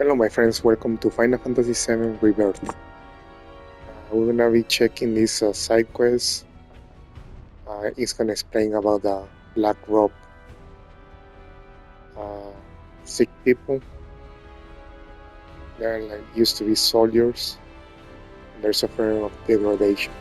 Hello my friends, welcome to Final Fantasy VII Rebirth. We're gonna be checking this side quest. It's gonna explain about the black robe sick people. They're like used to be soldiers. And they're suffering of degradation.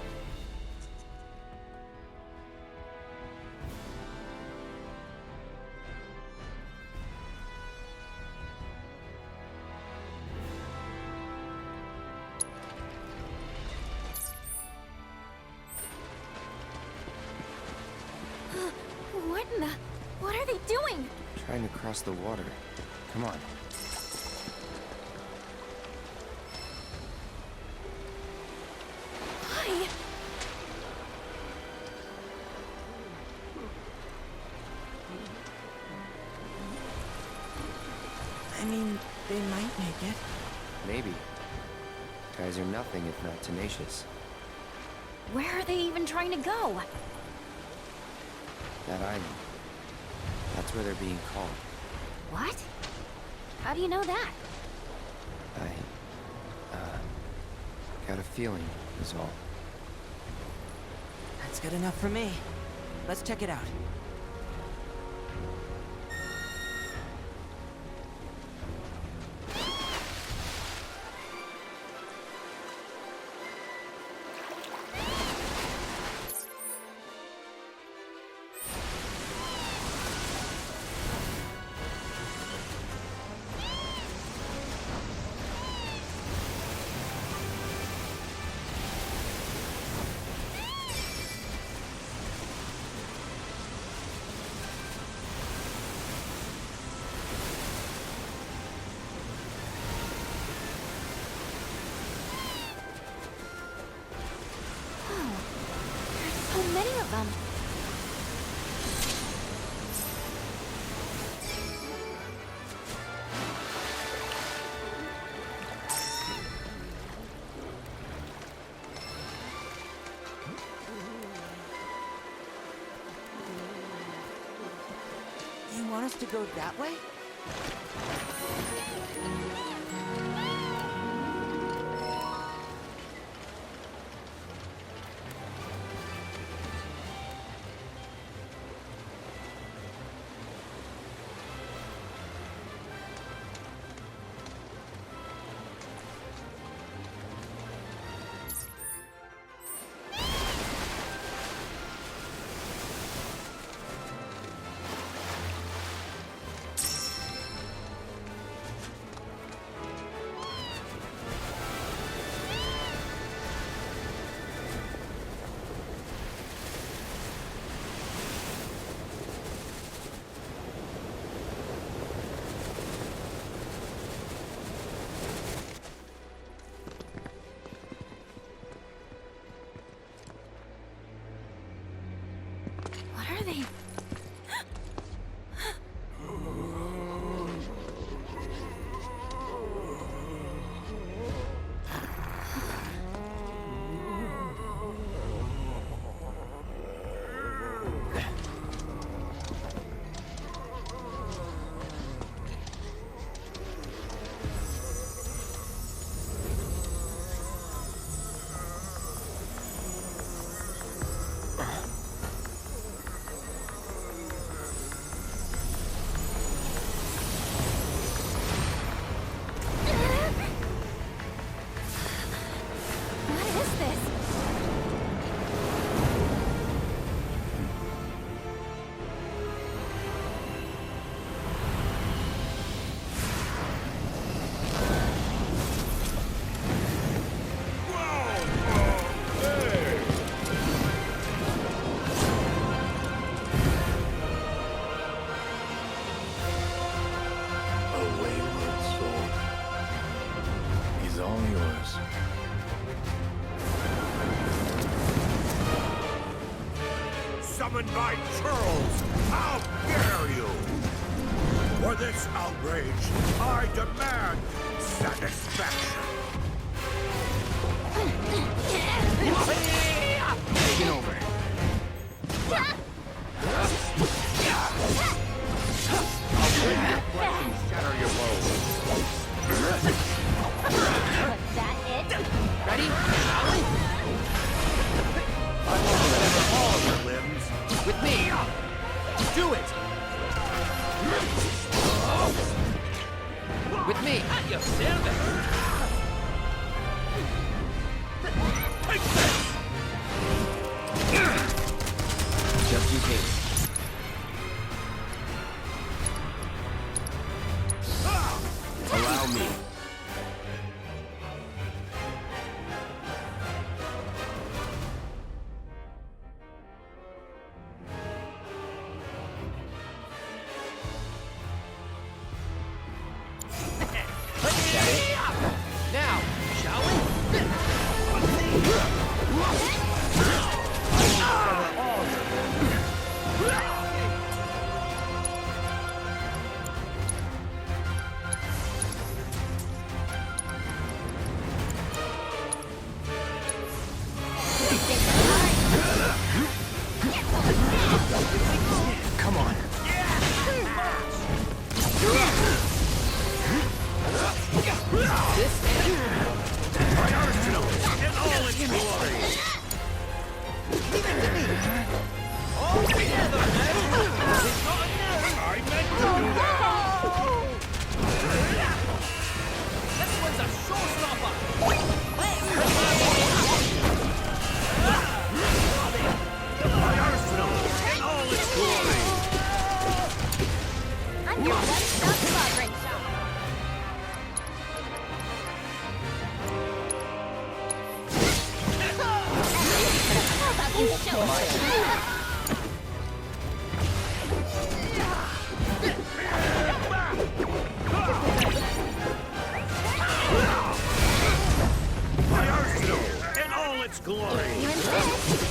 What are they doing? Trying to cross the water. Come on. Why? I mean, they might make it. Maybe. Guys are nothing if not tenacious. Where are they even trying to go? That island. That's where they're being called. What? How do you know that? Got a feeling, is all. That's good enough for me. Let's check it out. So many of them. You want us to go that way? What are they? What is this? A wayward soul. He's all yours. Summoned by Charles! How dare you! For this outrage, I demand satisfaction! Taking over. Shatter your bow! Do it! With me! At your service! Take this! Just in case. Allow me. Now, shall we? Come on. This My arsenal in all its glory! All together now! It's not enough! I meant to do that! This one's a showstopper! My arsenal in all its glory! I'm your one-stop sovereign shop. How about you show us? My arsenal in all its glory! You insist?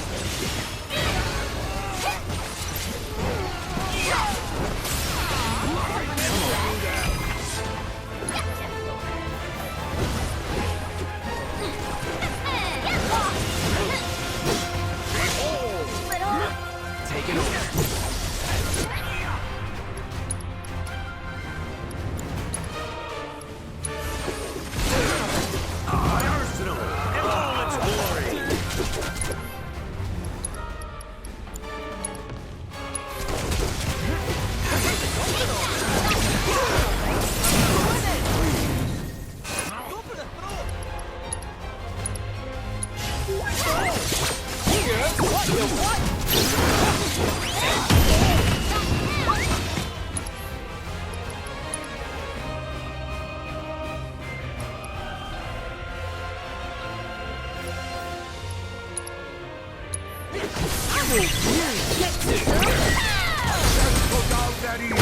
take it over. My arsenal in all its glory! Go down that easy!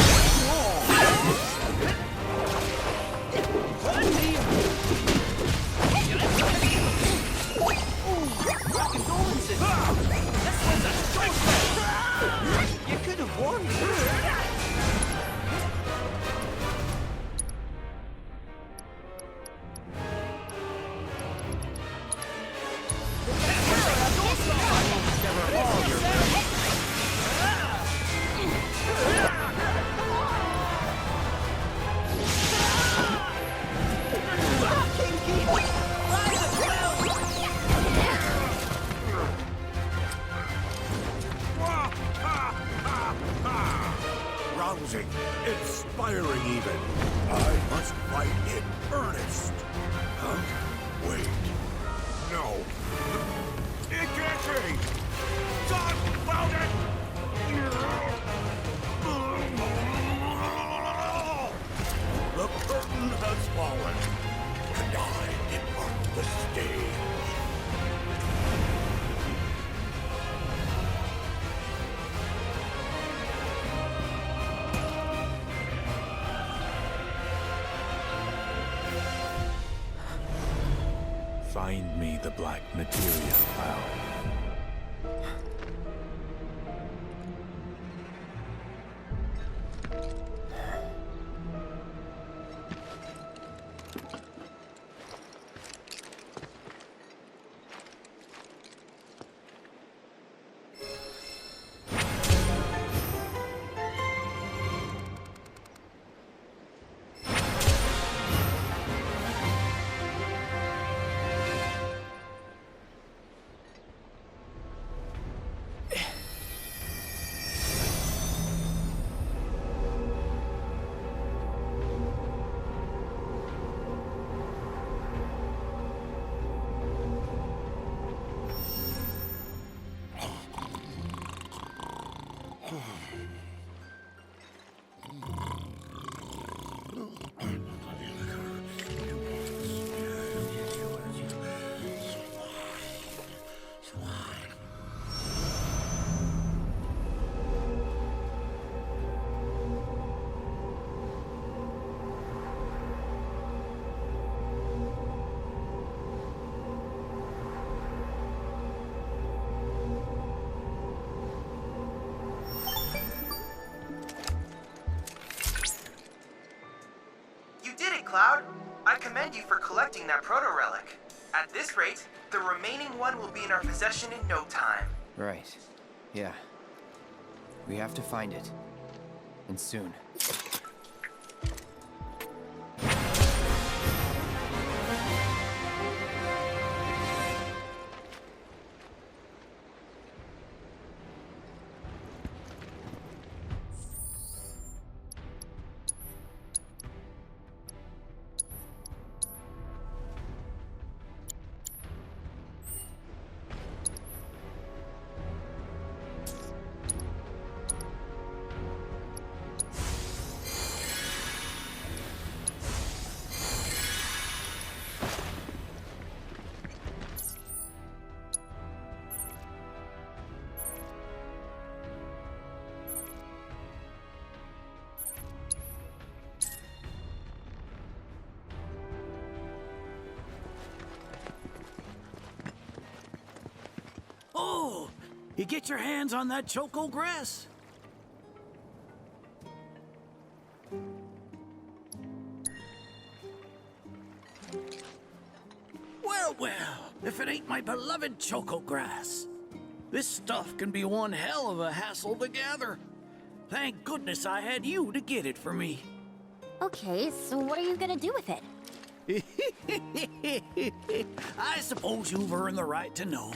Condolences! This one's a showstopper! You could have warned me! Rousing, inspiring even. I must fight in earnest. Huh? Wait. No. It can't be! John found it! The curtain has fallen, and I depart the stage. Find me the black materia cloud. Cloud, I commend you for collecting that proto-relic. At this rate, the remaining one will be in our possession in no time. Right. Yeah. We have to find it. And soon. Oh, you get your hands on that choco grass? Well, well, if it ain't my beloved choco grass. This stuff can be one hell of a hassle to gather. Thank goodness I had you to get it for me. Okay, so what are you gonna do with it? I suppose you've earned the right to know.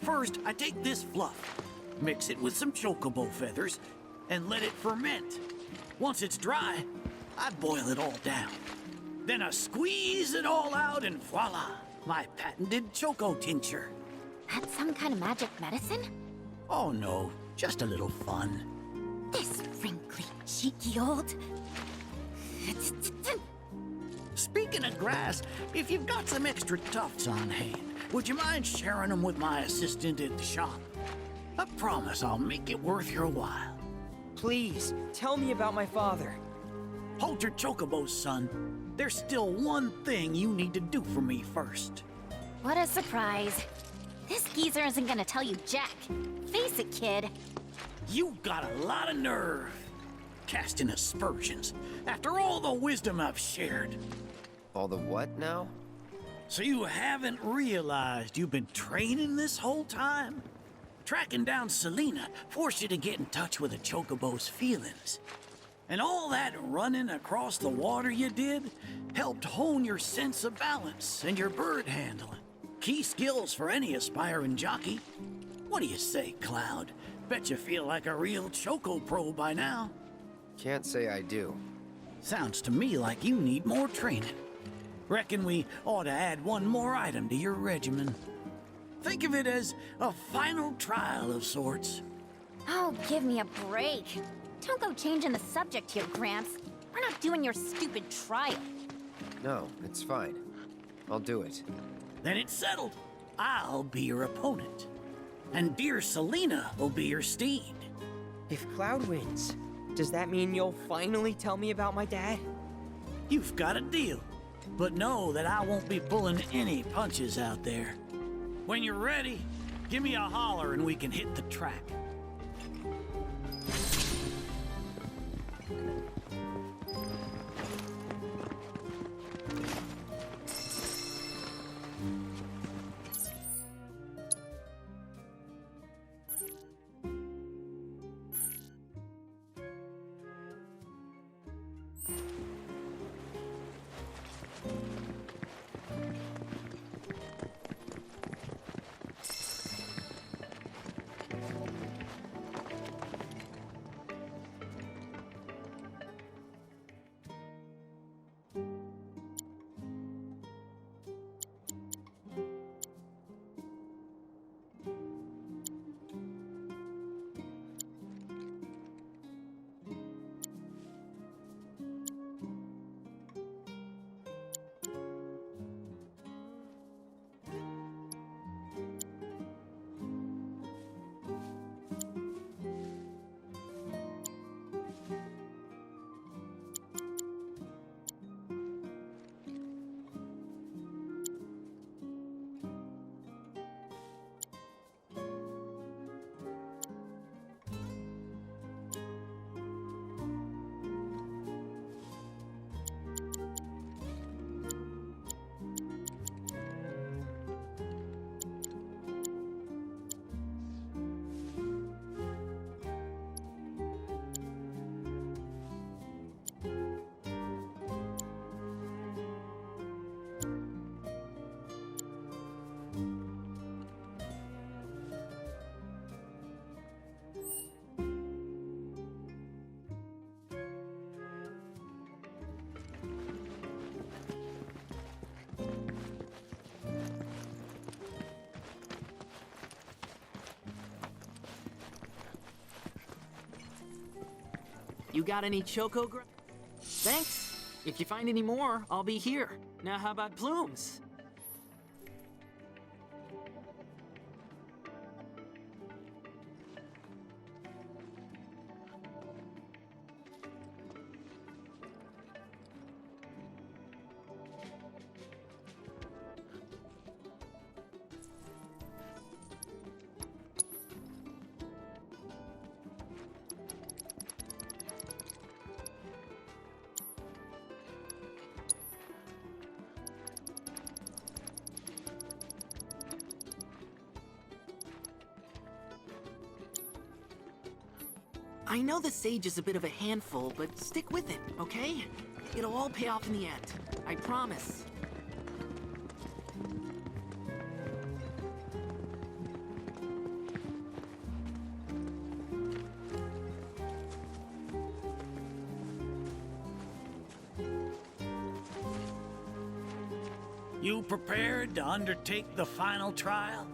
First, I take this fluff, mix it with some chocobo feathers, and let it ferment. Once it's dry, I boil it all down. Then I squeeze it all out and voila, my patented choco tincture. That's some kind of magic medicine? Oh no, just a little fun. This wrinkly, cheeky old... Speaking of grass, if you've got some extra tufts on hand, would you mind sharing them with my assistant at the shop? I promise I'll make it worth your while. Please, tell me about my father. Hold your chocobos, son. There's still one thing you need to do for me first. What a surprise. This geezer isn't gonna tell you jack. Face it, kid. You got a lot of nerve. Casting aspersions after all the wisdom I've shared. All the what now? So you haven't realized you've been training this whole time? Tracking down Selena forced you to get in touch with a chocobo's feelings. And all that running across the water you did helped hone your sense of balance and your bird handling. Key skills for any aspiring jockey. What do you say, Cloud? Bet you feel like a real choco pro by now. Can't say I do. Sounds to me like you need more training. Reckon we ought to add one more item to your regimen. Think of it as a final trial of sorts. Oh, give me a break. Don't go changing the subject here, Gramps. We're not doing your stupid trial. No, it's fine. I'll do it. Then it's settled. I'll be your opponent. And dear Selena will be your steed. If Cloud wins, does that mean you'll finally tell me about my dad? You've got a deal. But know that I won't be pulling any punches out there. When you're ready, give me a holler and we can hit the track. You got any choco Thanks. If you find any more, I'll be here. Now how about plumes? I know the sage is a bit of a handful, but stick with it, okay? It'll all pay off in the end. I promise. You prepared to undertake the final trial?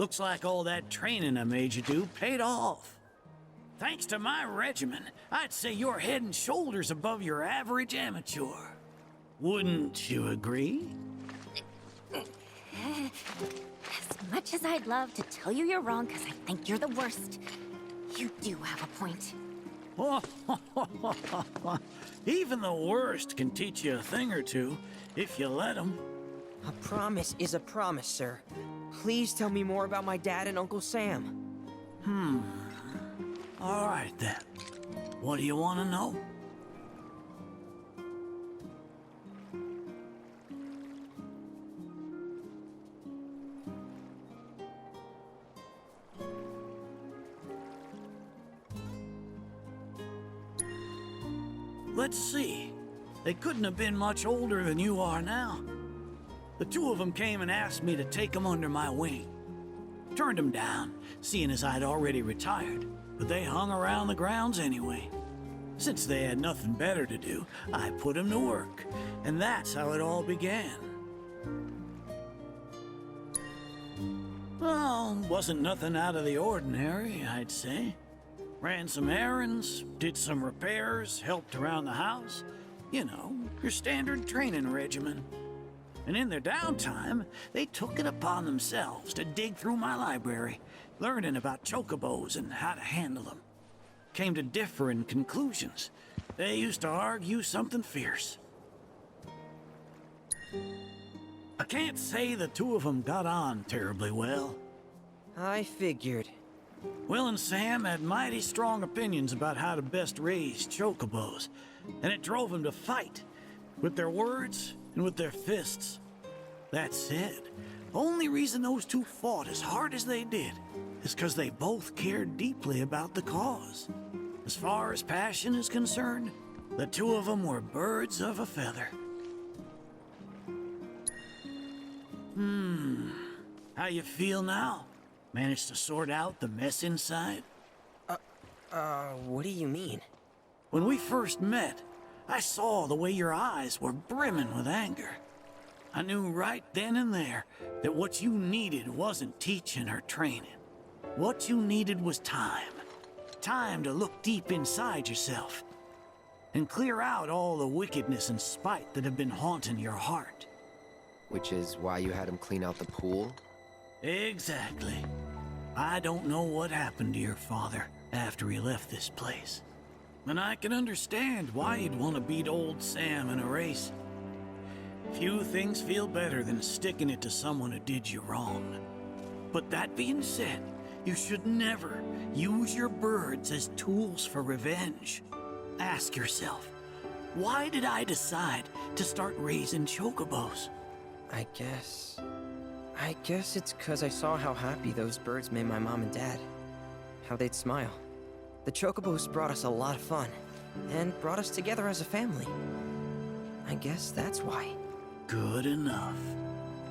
Looks like all that training I made you do paid off. Thanks to my regimen, I'd say you're head and shoulders above your average amateur. Wouldn't you agree? As much as I'd love to tell you you're wrong because I think you're the worst, you do have a point. Even the worst can teach you a thing or two, if you let them. A promise is a promise, sir. Please tell me more about my dad and Uncle Sam. All right, then. What do you want to know? Let's see. They couldn't have been much older than you are now. The two of them came and asked me to take them under my wing. Turned them down, seeing as I'd already retired, but they hung around the grounds anyway. Since they had nothing better to do, I put them to work, and that's how it all began. Well, wasn't nothing out of the ordinary, I'd say. Ran some errands, did some repairs, helped around the house. You know, your standard training regimen. And in their downtime, they took it upon themselves to dig through my library, learning about chocobos and how to handle them. Came to differing conclusions. They used to argue something fierce. I can't say the two of them got on terribly well. I figured. Will and Sam had mighty strong opinions about how to best raise chocobos, and it drove them to fight, with their words and with their fists. That said, only reason those two fought as hard as they did is because they both cared deeply about the cause. As far as passion is concerned, the two of them were birds of a feather. How you feel now? Managed to sort out the mess inside? What do you mean? When we first met, I saw the way your eyes were brimming with anger. I knew right then and there that what you needed wasn't teaching or training. What you needed was time. Time to look deep inside yourself and clear out all the wickedness and spite that have been haunting your heart. Which is why you had him clean out the pool? Exactly. I don't know what happened to your father after he left this place. And I can understand why you'd want to beat old Sam in a race. Few things feel better than sticking it to someone who did you wrong. But that being said, you should never use your birds as tools for revenge. Ask yourself, why did I decide to start raising chocobos? I guess it's 'cause I saw how happy those birds made my mom and dad. How they'd smile. The chocobos brought us a lot of fun, and brought us together as a family. I guess that's why. Good enough.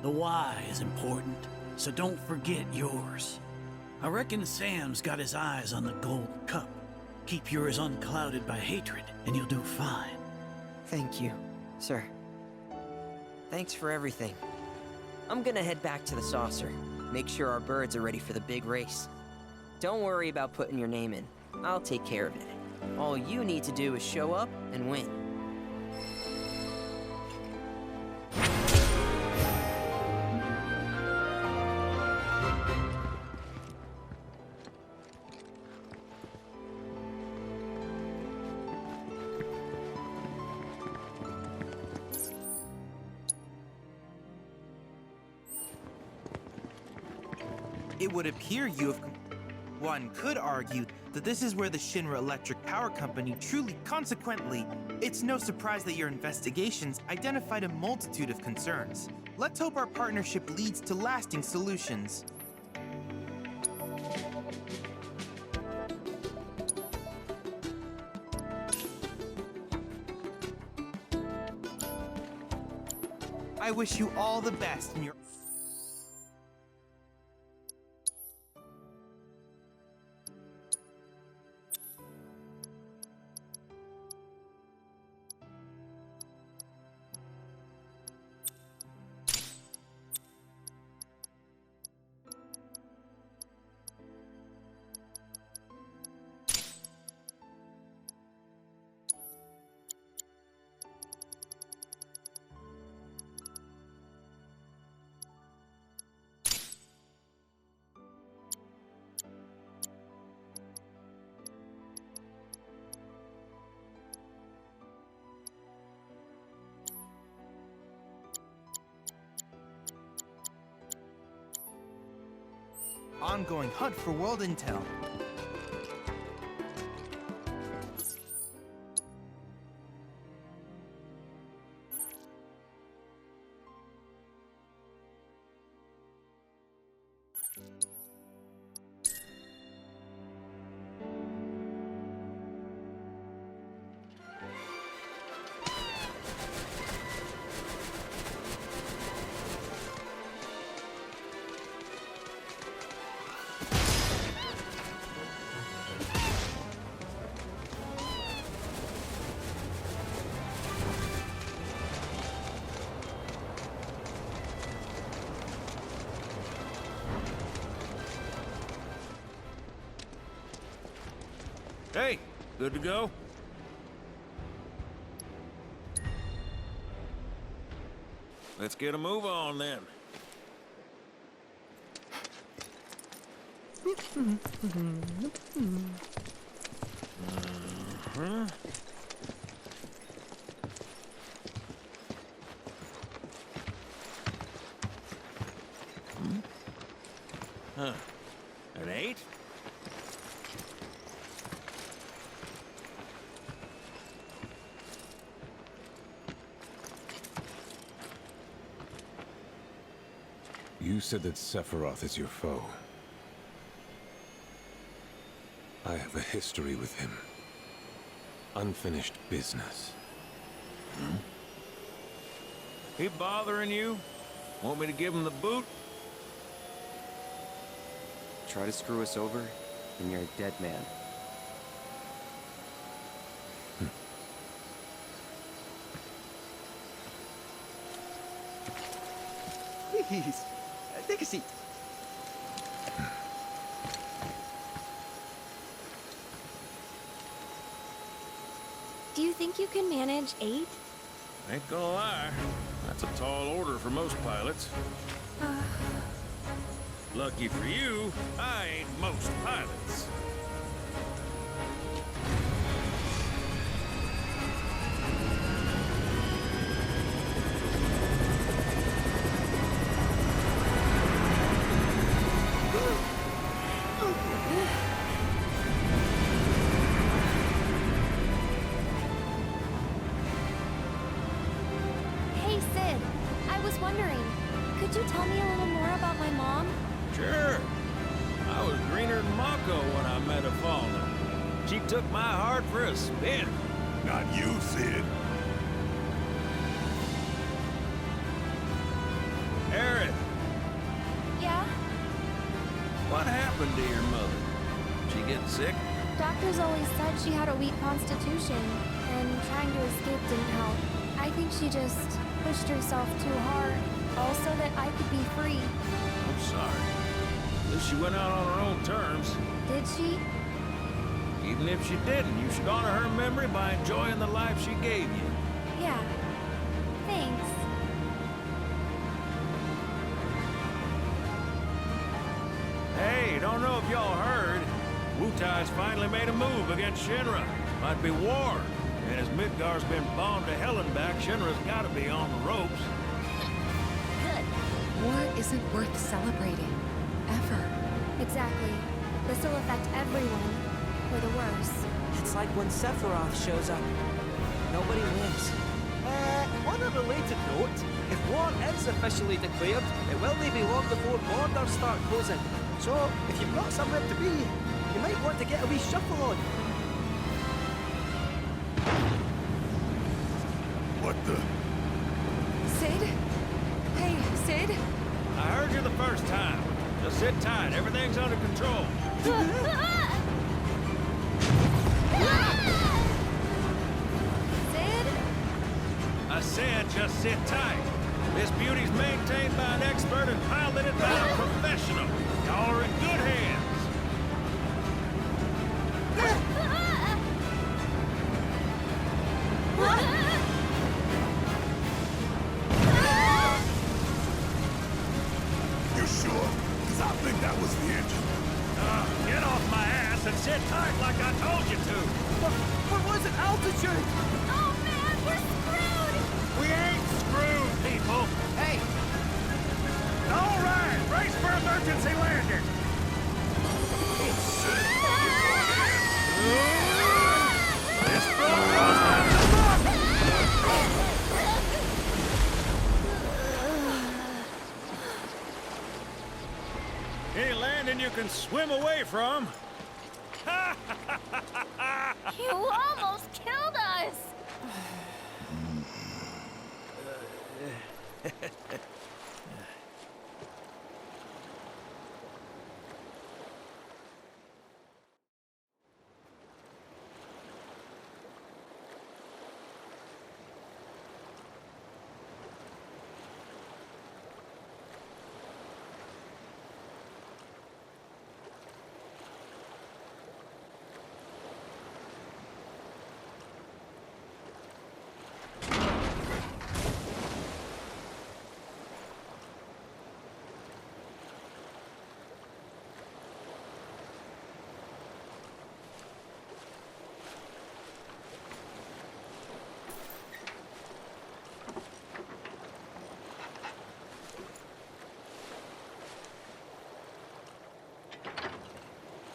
The why is important, so don't forget yours. I reckon Sam's got his eyes on the gold cup. Keep yours unclouded by hatred, and you'll do fine. Thank you, sir. Thanks for everything. I'm gonna head back to the saucer. Make sure our birds are ready for the big race. Don't worry about putting your name in. I'll take care of it. All you need to do is show up and win. It would appear you have... One could argue that this is where the Shinra Electric Power Company truly... Consequently, it's no surprise that your investigations identified a multitude of concerns. Let's hope our partnership leads to lasting solutions. I wish you all the best in your... ongoing hunt for world intel. Hey, good to go? Let's get a move on then. Huh. An 8? You said that Sephiroth is your foe. I have a history with him. Unfinished business. He bothering you? Want me to give him the boot? Try to screw us over, and you're a dead man. Please, take a seat. Do you think you can manage 8? Ain't gonna lie. That's a tall order for most pilots. Lucky for you, I ain't most pilots. Hey, Sid. I was wondering, could you tell me a little more about my mom? Sure. I was greener than Mako when I met her father. She took my heart for a spin. Not you, Sid. Aerith, Yeah? what happened to your mother? She get sick? Doctors always said she had a weak constitution, and trying to escape didn't help. I think she just pushed herself too hard, all so that I could be free. I'm sorry. At least she went out on her own terms. Did she? Even if she didn't, you should honor her memory by enjoying the life she gave you. Yeah. Thanks. Hey, don't know if y'all heard. Wutai's finally made a move against Shinra. Might be war. And as Midgar's been bombed to hell and back, Shinra's gotta be on the ropes. Good. War isn't worth celebrating. Ever. Exactly. This will affect everyone. For the worse. It's like when Sephiroth shows up. Nobody wins. On a related note, if war is officially declared, it will be long before borders start closing. So, if you've got somewhere to be, you might want to get a wee shuffle on. What the? Sid? Hey, Sid? I heard you the first time. Just sit tight. Everything's under control. Sid? I said just sit tight. This beauty's maintained by an expert and piloted by a professional. Y'all are in good hands. You sure? Because I think that was the engine. Get off my ass and sit tight like I told you to. What was it? Altitude! Oh man, we're screwed! We ain't screwed, people. Hey! All right, brace for emergency landing. Vincent! This boat was not the boat! Any landing you can swim away from. You almost killed us!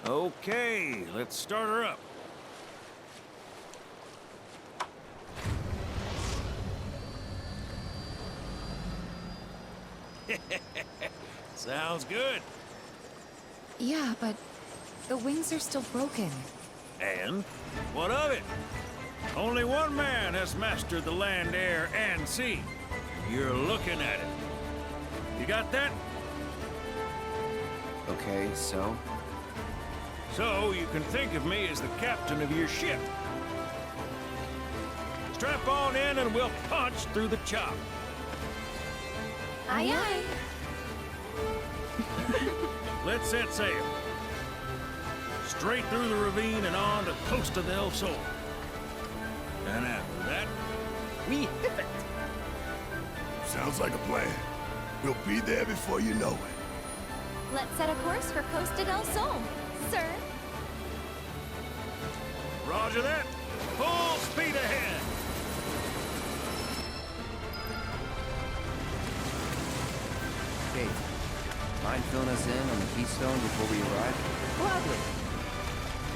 Okay, let's start her up. Sounds good. Yeah, but the wings are still broken. And what of it? Only one man has mastered the land, air, and sea. You're looking at it. You got that? Okay, so? So you can think of me as the captain of your ship. Strap on in and we'll punch through the chop. Aye, aye. Let's set sail. Straight through the ravine and on to Costa del Sol. And after that, We hip it! Sounds like a plan. We'll be there before you know it. Let's set a course for Costa del Sol, sir. Roger that. Full speed ahead. Kate, mind filling us in on the Keystone before we arrive? Gladly.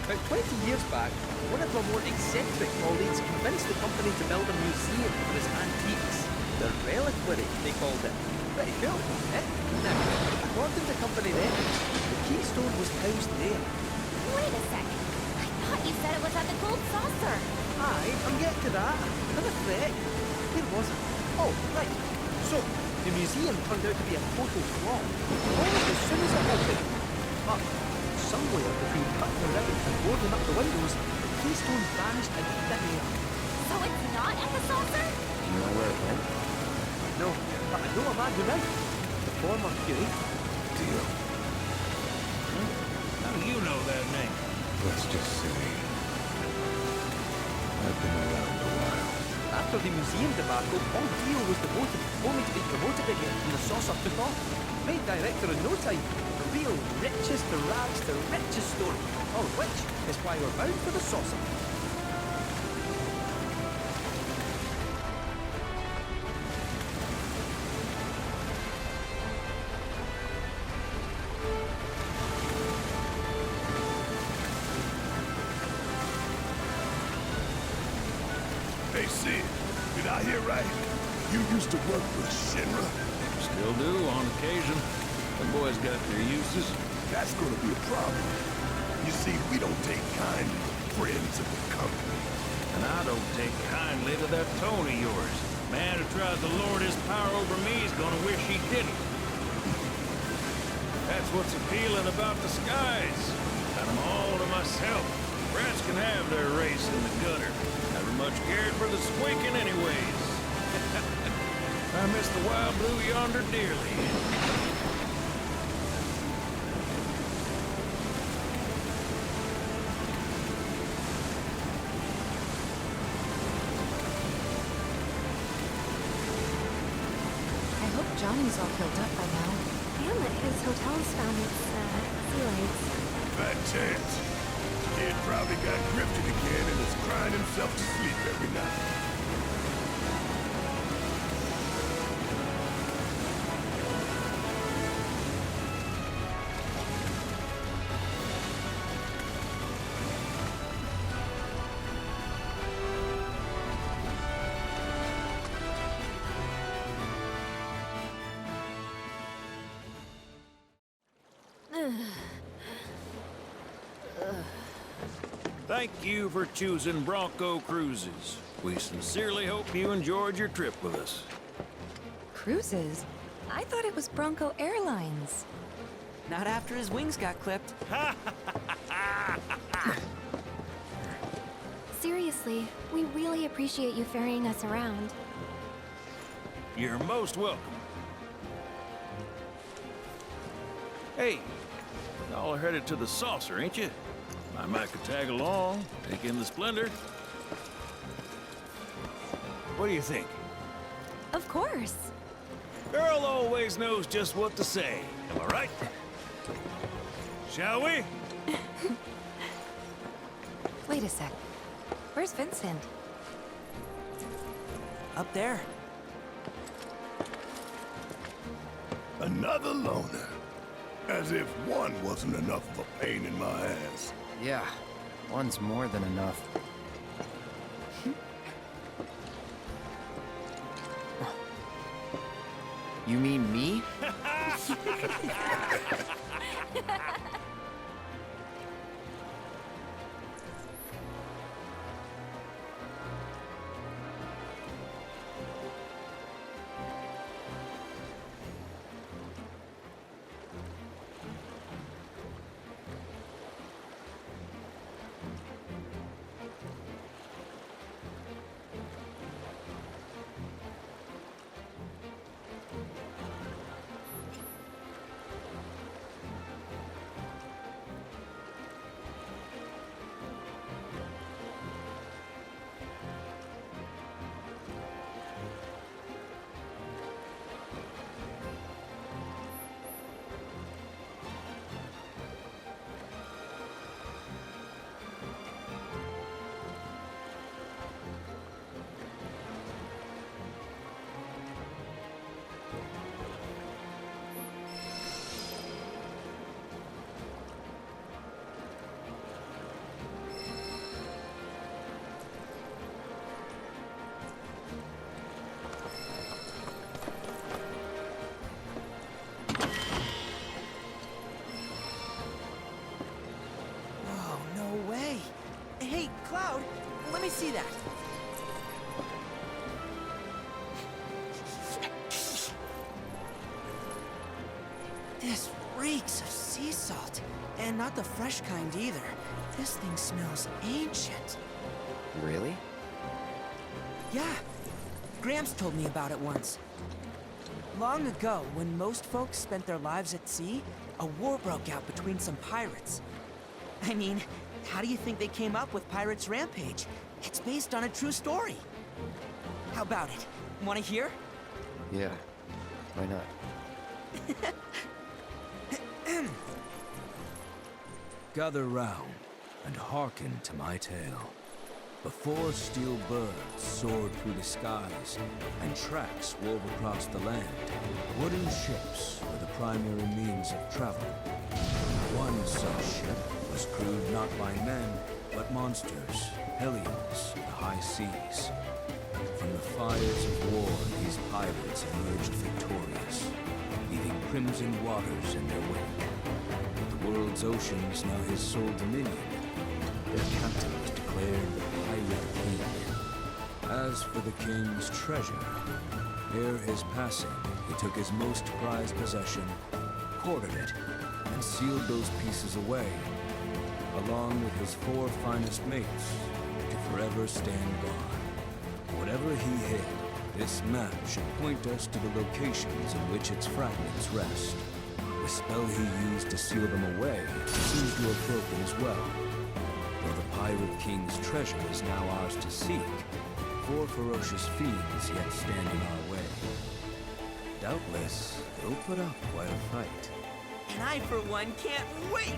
About 20 years back, one of our more eccentric colleagues convinced the company to build a museum for his antiques. The reliquary, they called it. Pretty cool, eh? Now, according to the company records, the Keystone was housed there. Wait a second. I thought you said it was at the Gold Saucer. Aye, I'm getting to that. In effect, where was it? Oh, right. So, the museum turned out to be a total flop. Almost as soon as it opened. But, somewhere between cutting the ribbon and boarding up the windows, the Keystone vanished into thin air. So it's not at the saucer? Do you know where it went? No, but I know a man who might. The former curate. Deal. How do you know that name? Let's just say I've been around a while. After the museum debacle, old Dio was demoted, only to be promoted again when the saucer took off. Made director in no time. A real riches to rags to riches story. All of which is why we're bound for the saucer. Hey, Sid, did I hear right? You used to work with Shinra? Still do on occasion. The boys got their uses. That's gonna be a problem. You see, we don't take kindly to friends of the company. And I don't take kindly to that tone of yours. Man who tries to lord his power over me is gonna wish he didn't. That's what's appealing about the skies. Got them all to myself. Rats can have their race in the gutter. Never much cared for the squeaking anyways. I miss the wild blue yonder dearly. I hope Johnny's all healed up by now. And that his hotel's found its, sea lights. Bad chance. Kid probably got grifted again and is crying himself to sleep every night. Thank you for choosing Bronco Cruises. We sincerely hope you enjoyed your trip with us. Cruises? I thought it was Bronco Airlines. Not after his wings got clipped. Seriously, we really appreciate you ferrying us around. You're most welcome. Hey, y'all are headed to the saucer, ain't you? I might could tag along, take in the splendor. What do you think? Of course. Girl always knows just what to say. Am I right? Shall we? Wait a sec. Where's Vincent? Up there. Another loner. As if one wasn't enough of a pain in my ass. Yeah, one's more than enough. You mean me? Hey, Cloud, let me see that. This reeks of sea salt. And not the fresh kind either. This thing smells ancient. Really? Yeah. Gramps told me about it once. Long ago, when most folks spent their lives at sea, a war broke out between some pirates. I mean, how do you think they came up with Pirates Rampage? It's based on a true story. How about it? Want to hear? Yeah. Why not? Gather round and hearken to my tale. Before steel birds soared through the skies and tracks wove across the land, wooden ships were the primary means of travel. One such ship was crewed not by men, but monsters, hellions of the high seas. From the fires of war, these pirates emerged victorious, leaving crimson waters in their wake. The world's oceans now his sole dominion. Their captain was declared the Pirate King. As for the king's treasure, ere his passing, he took his most prized possession, quartered it, and sealed those pieces away, along with his 4 finest mates, to forever stand guard. Whatever he hid, this map should point us to the locations in which its fragments rest. The spell he used to seal them away seems to have broken as well. Though the Pirate King's treasure is now ours to seek, 4 ferocious fiends yet stand in our way. Doubtless, they'll put up quite a fight. And I, for one, can't wait!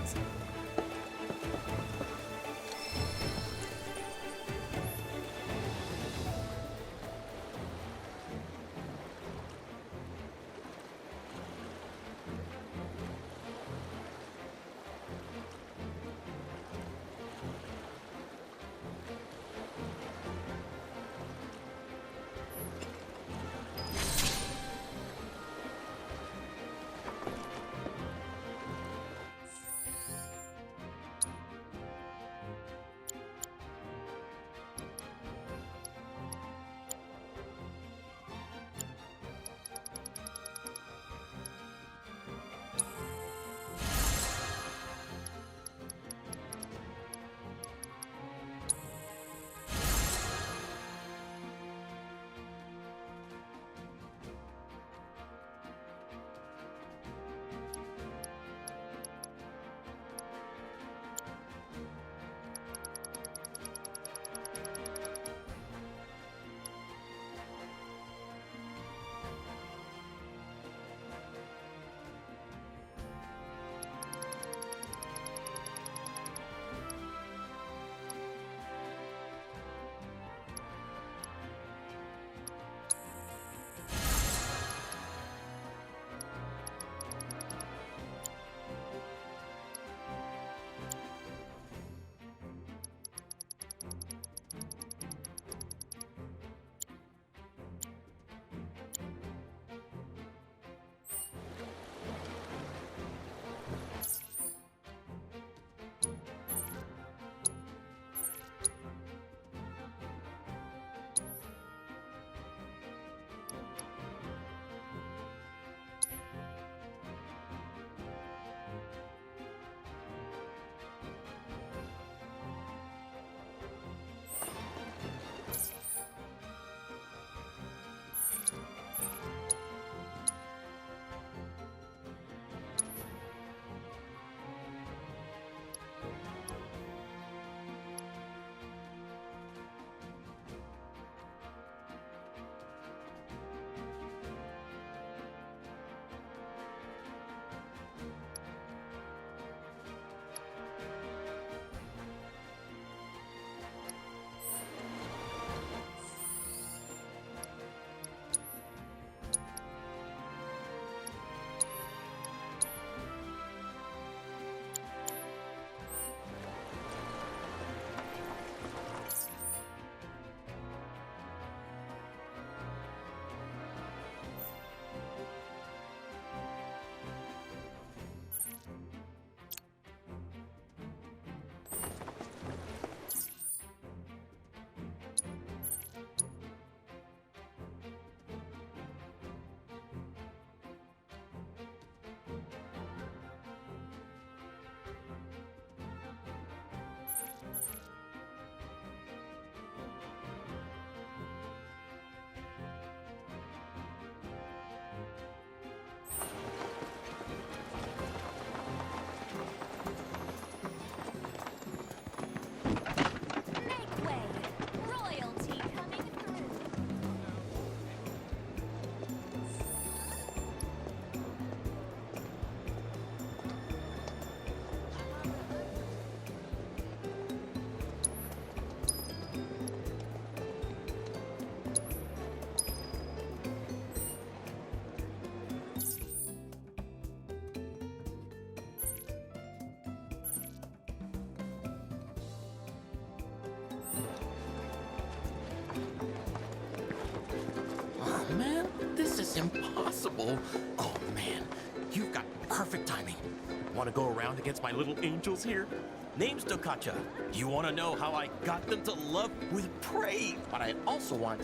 Oh man, this is impossible. Oh man, you've got perfect timing. Want to go around against my little angels here? Name's Dokkacha. You want to know how I got them to love with prey? But I also want...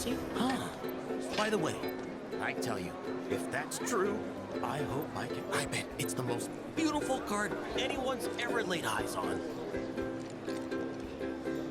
fantasy? Huh. By the way, I tell you, if that's true, I hope I can. I bet it's the most beautiful card anyone's ever laid eyes on.